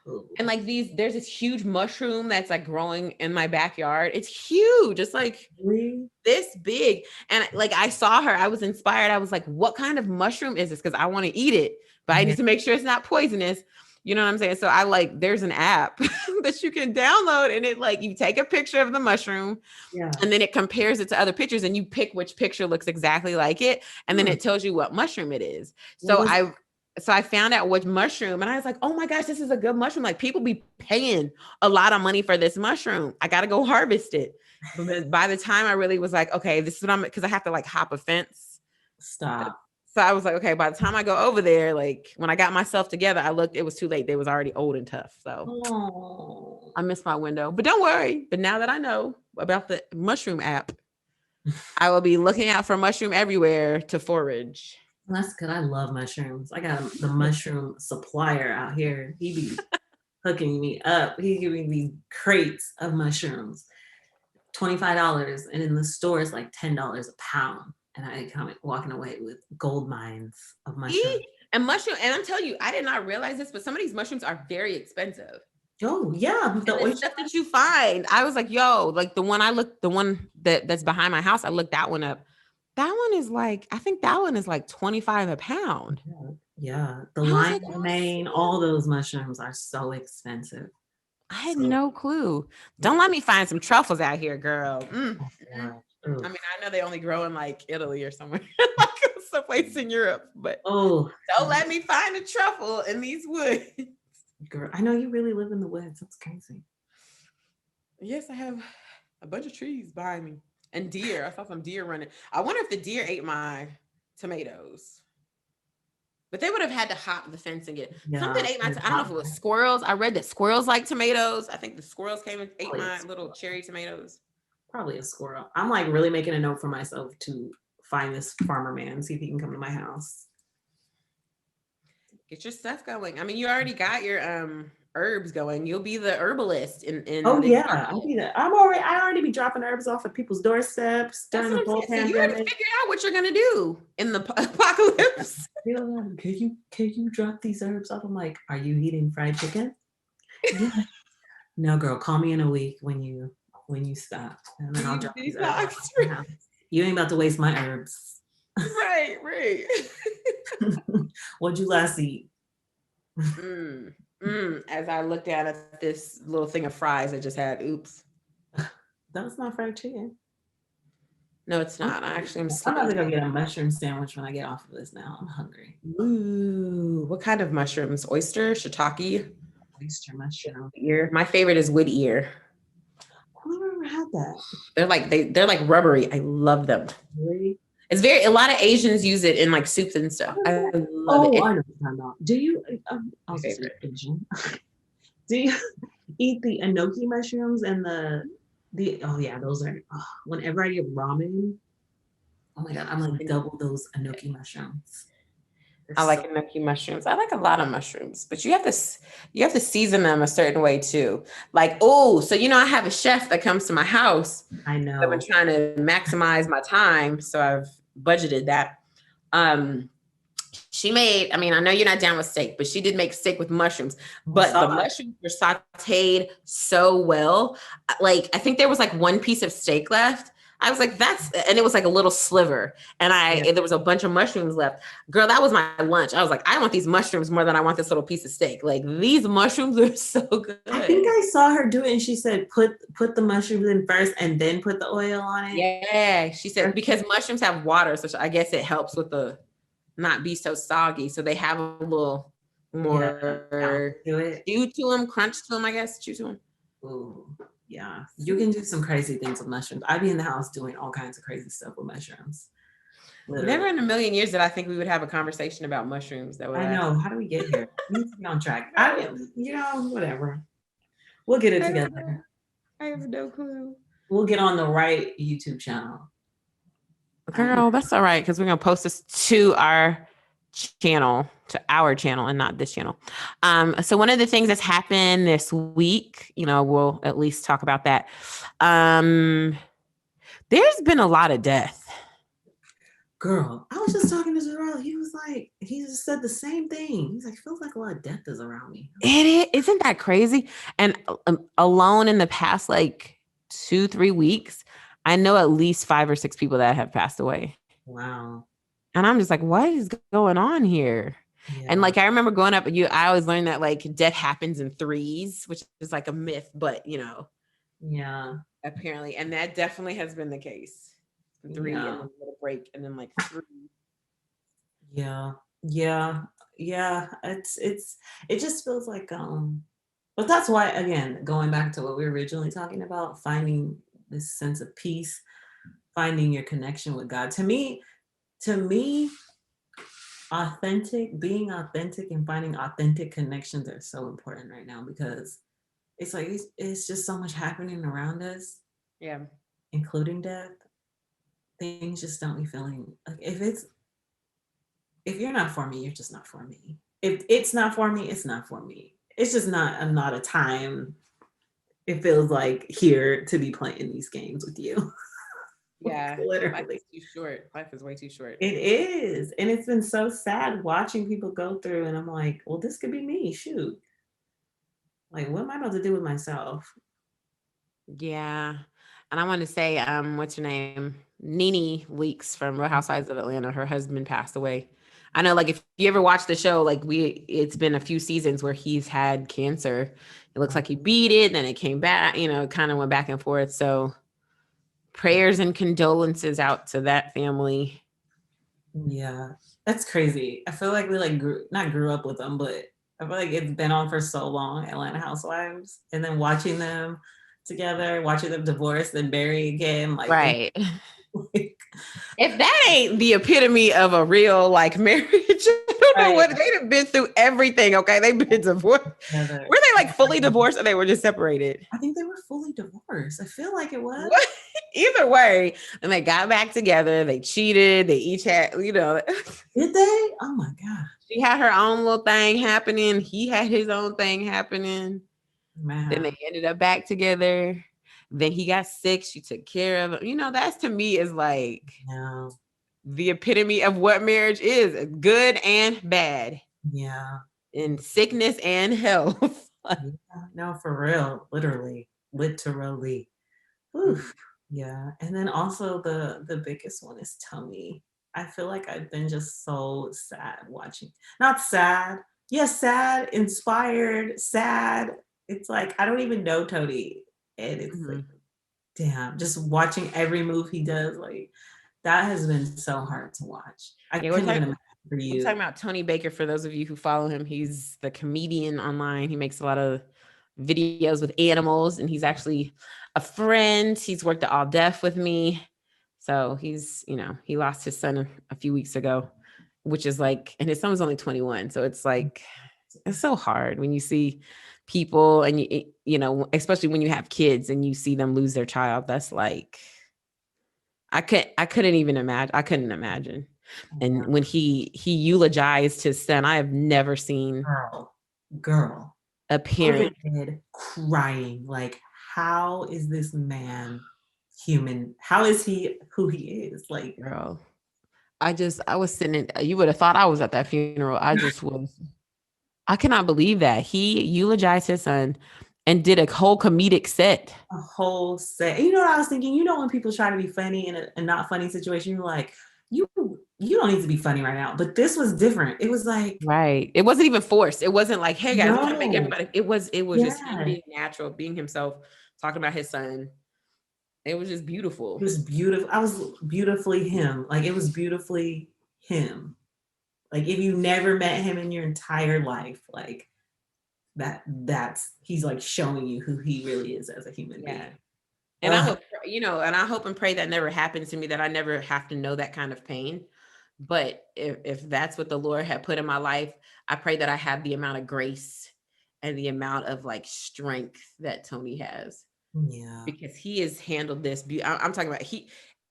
Ooh. And like there's this huge mushroom that's like growing in my backyard. It's huge. It's like Really? this big. And like I saw her, I was inspired. I was like, what kind of mushroom is this? Because I want to eat it, but I need to make sure it's not poisonous. You know what I'm saying? So there's an app that you can download, and it like you take a picture of the mushroom, Yeah. and then it compares it to other pictures, and you pick which picture looks exactly like it, and then it tells you what mushroom it is. So I found out which mushroom, and I was like, oh my gosh, this is a good mushroom. Like people be paying a lot of money for this mushroom. I got to go harvest it. But by the time I really was like, okay, this is what because I have to like hop a fence. Stop. So I was like, okay, by the time I go over there, like when I got myself together, I looked, it was too late. They was already old and tough. So I missed my window, but don't worry. But now that I know about the mushroom app, I will be looking out for mushroom everywhere to forage. That's good. I love mushrooms. I got the mushroom supplier out here. He be hooking me up. He giving me crates of mushrooms, $25, and in the store it's like $10 a pound. And I come walking away with gold mines of mushrooms. And I'm telling you, I did not realize this, but some of these mushrooms are very expensive. Oh yeah, The stuff that you find, I was like, yo, like the one that's behind my house, I looked that one up. That one is like, I think that one is like 25 a pound. Yeah, the lime romaine, all those mushrooms are so expensive. I had no clue. Don't let me find some truffles out here, girl. I mean, I know they only grow in like Italy or somewhere, like someplace in Europe, but don't let me find a truffle in these woods. Girl, I know you really live in the woods. That's crazy. Yes, I have a bunch of trees behind me and deer. I saw some deer running. I wonder if the deer ate my tomatoes. But they would have had to hop the fence and get something ate my. I don't know if it was squirrels. I read that squirrels like tomatoes. I think the squirrels came and ate my little cherry tomatoes. Probably a squirrel. I'm like really making a note for myself to find this farmer man, see if he can come to my house. Get your stuff going. I mean, you already got your herbs going. You'll be the herbalist in oh yeah, I'll be that. I already be dropping herbs off at people's doorsteps during the whole pandemic. So you already figured out what you're gonna do in the apocalypse. Can you drop these herbs off? I'm like, are you eating fried chicken? Yeah. No, girl, call me in a week when you stop, and then I'll drop these herbs off. You ain't about to waste my herbs. Right. What'd you last eat? As I looked at this little thing of fries I just had, oops. That's not fried chicken. No, it's not. I'm about to go get a mushroom sandwich when I get off of this now. I'm hungry. Ooh, what kind of mushrooms? Oyster, shiitake? Oyster mushroom. Ear. My favorite is wood ear. I've never had that. They're like rubbery. I love them. Really? It's a lot of Asians use it in like soups and stuff. I love it. I know what you're talking about. Do you Asian? Do you eat the enoki mushrooms and those are whenever I get ramen, oh my god, I'm like double those enoki mushrooms. I like enoki mushrooms. I like a lot of mushrooms, but you have to season them a certain way too. Like, so I have a chef that comes to my house. I know. I've been trying to maximize my time, so I've budgeted that. She made, I know you're not down with steak, but she did make steak with mushrooms, but the mushrooms were sauteed so well. Like, I think there was like one piece of steak left. I was like, and it was like a little sliver. And there was a bunch of mushrooms left. Girl, that was my lunch. I was like, I want these mushrooms more than I want this little piece of steak. Like, these mushrooms are so good. I think I saw her do it and she said, put the mushrooms in first and then put the oil on it. Yeah. She said, because mushrooms have water. So I guess it helps with the not be so soggy. So they have a little more stew to them, crunch to them, I guess, chew to them. Ooh. Yeah, you can do some crazy things with mushrooms. I'd be in the house doing all kinds of crazy stuff with mushrooms. Literally. Never in a million years did I think we would have a conversation about mushrooms that would I last. know. How do we get here? We need to be on track. Whatever. We'll get it I don't know. together. I have no clue. We'll get on the right YouTube channel. Girl, that's all right, because we're gonna post this to our channel, and not this channel. So one of the things that's happened this week, we'll at least talk about that. There's been a lot of death. Girl, I was just talking to Jarrell. He just said the same thing. He's like, feels like a lot of death is around me. Isn't that crazy? And alone in the past, like 2-3 weeks, I know at least 5 or 6 people that have passed away. Wow. And I'm just like, what is going on here? Yeah. And like, I remember growing up, I always learned that like death happens in threes, which is like a myth, but yeah, apparently, and that definitely has been the case. 3 and then a little break, and then like 3. Yeah. It just feels like but that's why, again, going back to what we were originally talking about, finding this sense of peace, finding your connection with God. To me, being authentic and finding authentic connections are so important right now, because it's like it's just so much happening around us. Yeah. Including death. Things just don't be feeling like, if you're not for me, you're just not for me. If it's not for me, it's not for me. It's just not a time, it feels like, here to be playing these games with you. Yeah. Literally. Life is too short. Life is way too short. It is. And it's been so sad watching people go through, and I'm like, well, this could be me. Shoot. Like, what am I about to do with myself? Yeah. And I want to say, what's her name? Nene Leakes from Real Housewives of Atlanta. Her husband passed away. I know, like, if you ever watch the show, like it's been a few seasons where he's had cancer. It looks like he beat it, then it came back, kind of went back and forth. So prayers and condolences out to that family. Yeah, that's crazy. I feel like we not grew up with them, but I feel like it's been on for so long, Atlanta Housewives, and then watching them together, watching them divorce, then marry again. Like, right. If that ain't the epitome of a real like marriage, I don't know what they'd have been through everything. Okay, they've been divorced. Were they like fully divorced, or they were just separated? I think they were fully divorced. I feel like it was. What? Either way, and they got back together. They cheated. They each had, Did they? Oh my god. She had her own little thing happening. He had his own thing happening. Man. Then they ended up back together. Then he got sick. She took care of him. That's, to me, is like the epitome of what marriage is: good and bad. Yeah. In sickness and health. No, for real. Literally. Oof. Yeah. And then also the biggest one is Tony. I feel like I've been just so sad watching. Not sad. Yes, sad, inspired, sad. It's like, I don't even know Tony. And it's like, damn, just watching every move he does, like, that has been so hard to watch. I couldn't even imagine for you. We're talking about Tony Baker. For those of you who follow him, he's the comedian online. He makes a lot of videos with animals, and he's actually a friend. He's worked at All Deaf with me. So he's, he lost his son a few weeks ago, which is like, and his son was only 21. So it's like, it's so hard when you see people and especially when you have kids and you see them lose their child. That's like, I couldn't even imagine. I couldn't imagine. And when he eulogized his son, I have never seen girl a parent crying. Like, how is this man human? How is he who he is? Like, girl, I was sitting, you would have thought I was at that funeral. I cannot believe that he eulogized his son and did a whole comedic set. A whole set. You know what I was thinking? When people try to be funny in a not funny situation, you're like, you don't need to be funny right now. But this was different. It was like, right. It wasn't even forced. It wasn't like, hey guys, we're trying to make everybody. It was just him being natural, being himself, talking about his son. It was just beautiful. It was beautiful. I was beautifully him. Like, it was beautifully him. Like, if you never met him in your entire life, like, that's he's like showing you who he really is as a human being. And I would, and I hope and pray that never happens to me, that I never have to know that kind of pain. But if that's what the Lord had put in my life, I pray that I have the amount of grace and the amount of like strength that Tony has. Yeah. Because he has handled this. I'm talking about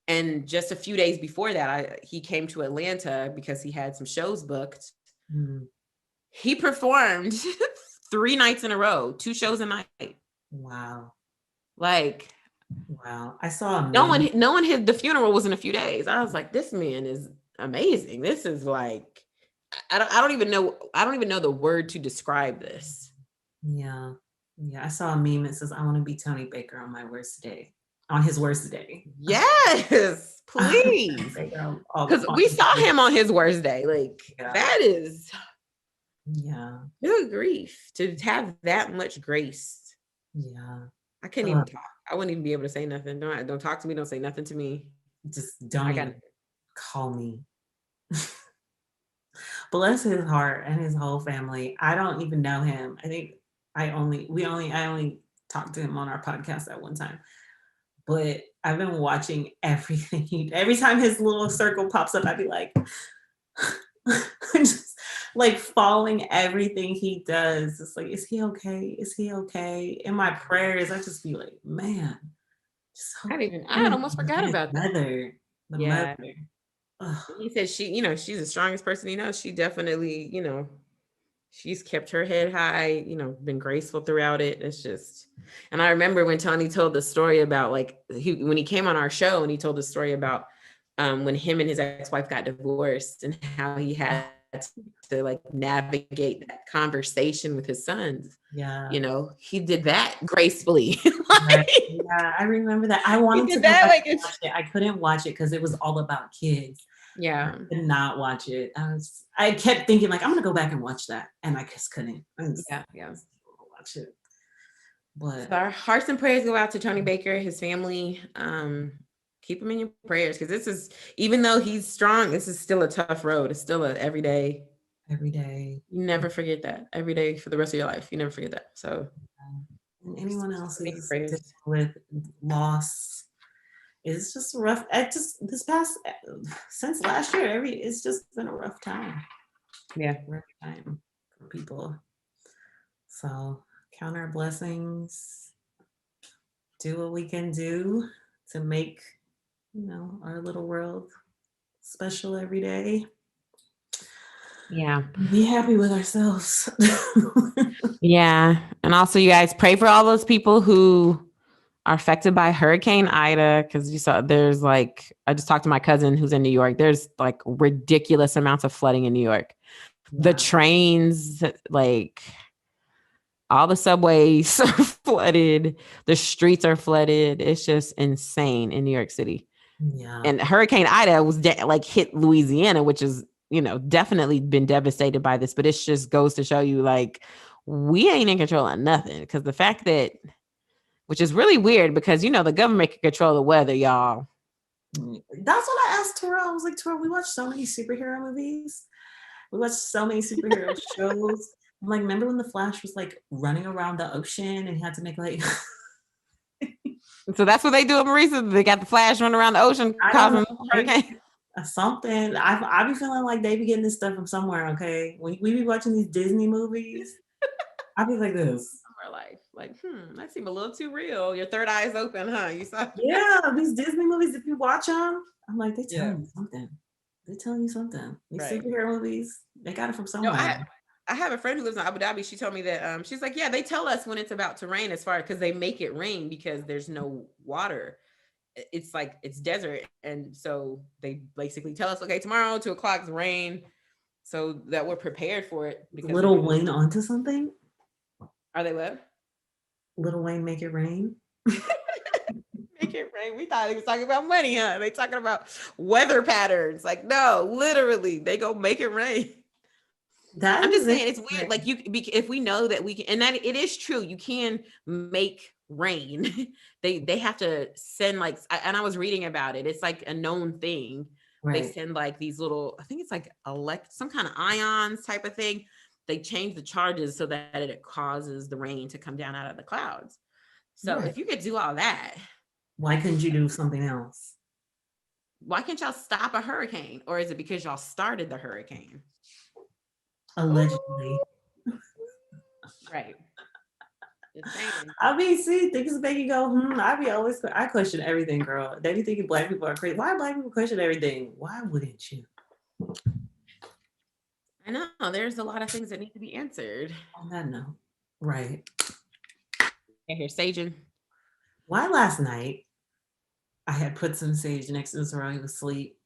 and just a few days before that, he came to Atlanta because he had some shows booked. Mm. He performed 3 nights in a row, 2 shows a night. Wow. Like, wow. I saw no one the funeral was in a few days. I was like, this man is amazing. This is like, I don't even know the word to describe this. Yeah. Yeah. I saw a meme that says, I want to be Tony Baker on my worst day. On his worst day. Yes, please. Because we saw him on his worst day. Like, that is, good grief, to have that much grace. Yeah. I couldn't even talk. I wouldn't even be able to say nothing. Don't talk to me. Don't say nothing to me. Just don't even call me. Bless his heart and his whole family. I don't even know him. I think I only talked to him on our podcast at one time. But I've been watching everything. Every time his little circle pops up, I'd be like, just like following everything he does. It's like, is he okay? Is he okay? In my prayers, I just be like, man. I almost forgot about that. The mother. He said she's the strongest person he knows. She definitely, she's kept her head high, been graceful throughout it. It's just, and I remember when Tony told the story about like when he came on our show and he told the story about when him and his ex-wife got divorced and how he had to like navigate that conversation with his sons. Yeah. He did that gracefully. Yeah, I remember that. I wanted to watch it. I couldn't watch it because it was all about kids. Yeah. I could not watch it. I kept thinking like, I'm gonna go back and watch that. And I just couldn't. Yeah. Watch it. But so our hearts and prayers go out to Tony Baker, his family. Keep him in your prayers, because this is, even though he's strong, this is still a tough road. It's still every day. You never forget that. Every day for the rest of your life, you never forget that. So and anyone else who's dealing with loss, it's just rough. This past, since last year, it's just been a rough time. Yeah, rough time for people. So count our blessings, do what we can do to make our little world special every day. Yeah, be happy with ourselves. Yeah, and also you guys pray for all those people who are affected by Hurricane Ida, because you saw there's like, I just talked to my cousin who's in New York. There's like ridiculous amounts of flooding in New York. The trains, like all the subways are flooded. The streets are flooded. It's just insane in New York City. Yeah. And Hurricane Ida was like hit Louisiana, which is, definitely been devastated by this, but it just goes to show you like, we ain't in control of nothing. Because the fact that, which is really weird, because, the government can control the weather, y'all. That's what I asked Terrell. I was like, Terrell, we watch so many superhero movies. We watch so many superhero shows. I'm like, remember when the Flash was like running around the ocean and he had to make like So that's what they do at Marisa. They got the Flash running around the ocean causing hurricane. Something. I be feeling like they be getting this stuff from somewhere, okay? When we be watching these Disney movies, I be like this. Summer life. Like, that seemed a little too real. Your third eye is open, huh? You saw? Yeah, these Disney movies, if you watch them, I'm like, they telling you something. They're telling you something. These superhero movies, they got it from somewhere. No, I have a friend who lives in Abu Dhabi. She told me that she's like, yeah, they tell us when it's about to rain, as far because they make it rain because there's no water. It's like it's desert, and so they basically tell us, okay, tomorrow 2:00 is rain, so that we're prepared for it. Because Lil Wayne onto something? Are they what? Lil Wayne make it rain? Make it rain. We thought he was talking about money, huh? They talking about weather patterns. Like, no, literally, they go make it rain. I'm just saying it's weird. Like if we know that we can, and that it is true, you can make rain. They have to send like, and I was reading about it. It's like a known thing. They send like these little, I think it's like some kind of ions type of thing they change the charges so that it causes the rain to come down out of the clouds. So if you could do all that, why couldn't you do something else? Why can't y'all stop a hurricane? Or is it because y'all started the hurricane? Allegedly. Right. I mean, see, things make you go, I question everything, girl. They be thinking black people are crazy. Why black people question everything? Why wouldn't you? I know. There's a lot of things that need to be answered. On that note. Right. I hear saging. Why last night I had put some sage next to this where he was asleep,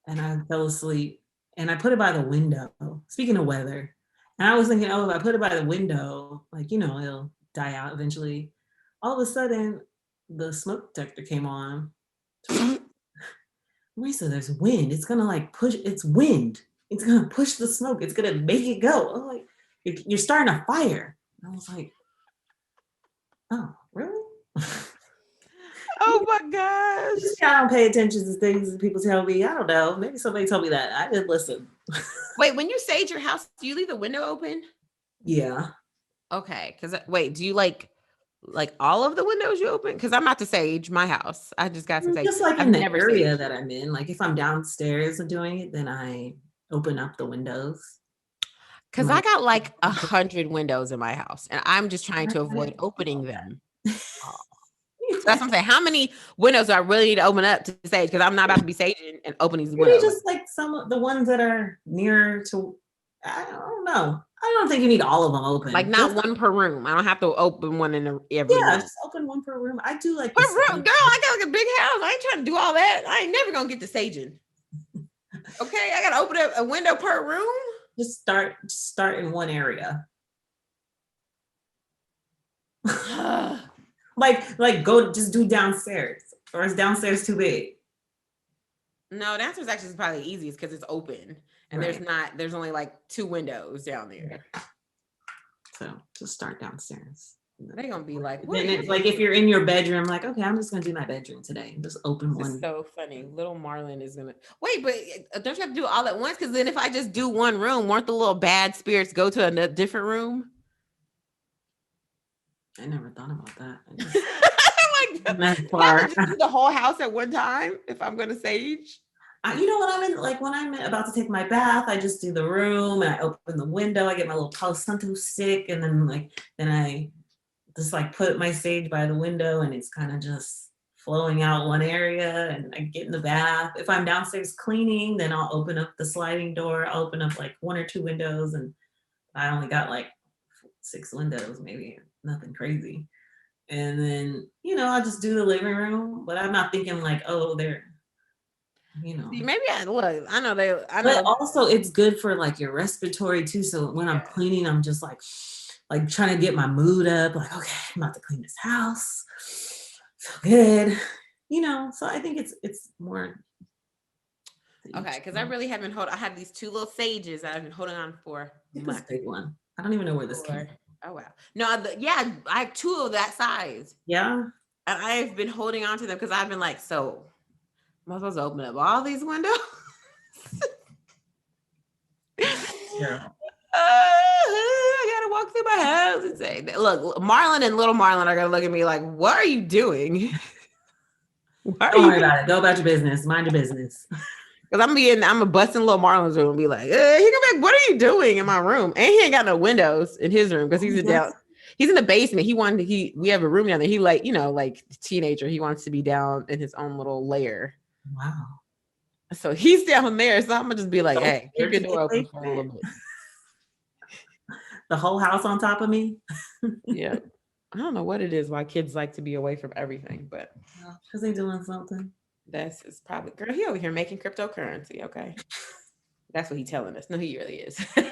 and I fell asleep, and I put it by the window. Speaking of weather, and I was thinking, oh, if I put it by the window, like, it'll die out eventually. All of a sudden, the smoke detector came on. Marisa, there's wind. It's gonna push. It's wind. It's gonna push the smoke. It's gonna make it go. I'm like, you're starting a fire. And I was like, oh, really? Oh my gosh. I don't pay attention to things that people tell me. I don't know. Maybe somebody told me that. I didn't listen. Wait, when you sage your house, do you leave the window open? Yeah. Okay. Wait, do you like all of the windows you open? Because I'm about to sage my house. I just got some sage. Just in the area that I'm in. Like if I'm downstairs and doing it, then I open up the windows. Because I got 100 windows in my house, and I'm just trying to avoid opening them. That's what I'm saying. How many windows do I really need to open up to sage? Because I'm not about to be saging and opening these windows. Just some of the ones that are near to, I don't know. I don't think you need all of them open. Not one per room. I don't have to open one in every room. Just open one per room. I do per room. Girl, I got a big house. I ain't trying to do all that. I ain't never gonna get to saging. Okay, I gotta open up a window per room. Just start in one area. Go just do downstairs, or is downstairs too big? No, downstairs actually is probably the easiest because it's open and there's only 2 windows down there. So just start downstairs. They're gonna be like, then it's if you're in your bedroom, okay, I'm just gonna do my bedroom today. Just open one. It's so funny. Little Marlon is gonna wait, but don't you have to do it all at once? Because then if I just do one room, won't the little bad spirits go to a different room? I never thought about that. That's far. Just do the whole house at one time if I'm gonna sage. You know what I'm in? When I'm about to take my bath, I just do the room and I open the window. I get my little Palo Santo stick, and then I just put my sage by the window, and it's kind of just flowing out one area, and I get in the bath. If I'm downstairs cleaning, then I'll open up the sliding door. I'll open up 1 or 2 windows, and I only got 6 windows, maybe nothing crazy. And then, I'll just do the living room, but I'm not thinking oh, they're, See, maybe I know they. But also it's good for your respiratory too. So when I'm cleaning, I'm just trying to get my mood up. Okay, I'm about to clean this house. So good, So I think it's more. Okay, because I really haven't I have these 2 little sages that I've been holding on for. This big one. I don't even know where this came from. Oh wow! No, I have 2 of that size. Yeah, and I've been holding on to them because I've been so. Am I supposed to open up all these windows? Yeah. I gotta walk through my house and say, "Look, Marlon and little Marlon are gonna look at me like, what are you doing? Don't worry about it. Go about your business. Mind your business." Because I'm a busting little Marlon's room and be like, he come back. What are you doing in my room? And he ain't got no windows in his room because he's in the basement. We have a room down there. He teenager. He wants to be down in his own little lair. Wow. So he's down there. So I'm gonna just be like, hey, keep your door open for a little bit. The whole house on top of me. Yeah. I don't know what it is why kids like to be away from everything, but because they're doing something. It's probably, girl, he over here making cryptocurrency. Okay. That's what he's telling us. No, he really is. All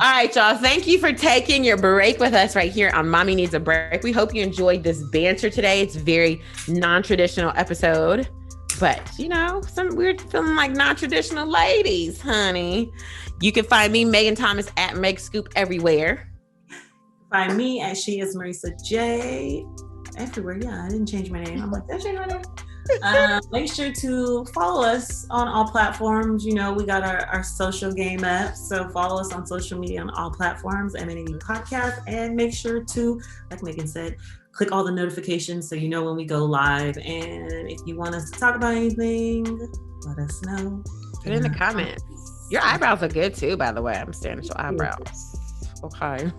right, y'all. Thank you for taking your break with us right here on Mommy Needs a Break. We hope you enjoyed this banter today. It's a very non-traditional episode, but we're feeling like non-traditional ladies, honey. You can find me, Megan Thomas, at Meg Scoop everywhere. Find me at She Is Marisa J. Everywhere. Yeah, I didn't change my name. I'm like, did I change my name? Make sure to follow us on all platforms. You know, we got our social game up. So follow us on social media on all platforms, MNAB Podcast. And make sure to, like Megan said, click all the notifications so you know when we go live. And if you want us to talk about anything, let us know. Put in the comments. Your eyebrows are good too, by the way. I'm staring at your eyebrows. Okay.